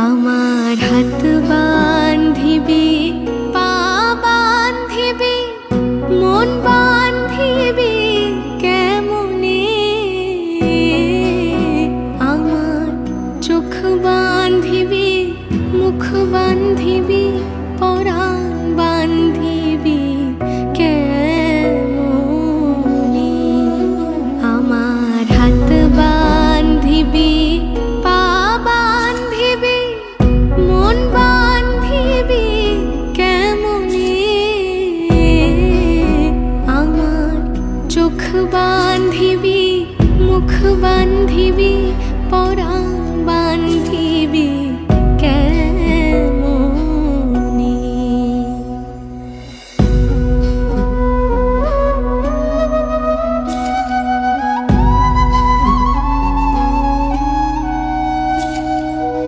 আমার হাত বান্ধিবি, পা বান্ধিবি, মন বান্ধিবি কেমনে? আমার চোখ বান্ধিবি, মুখ বান্ধিবি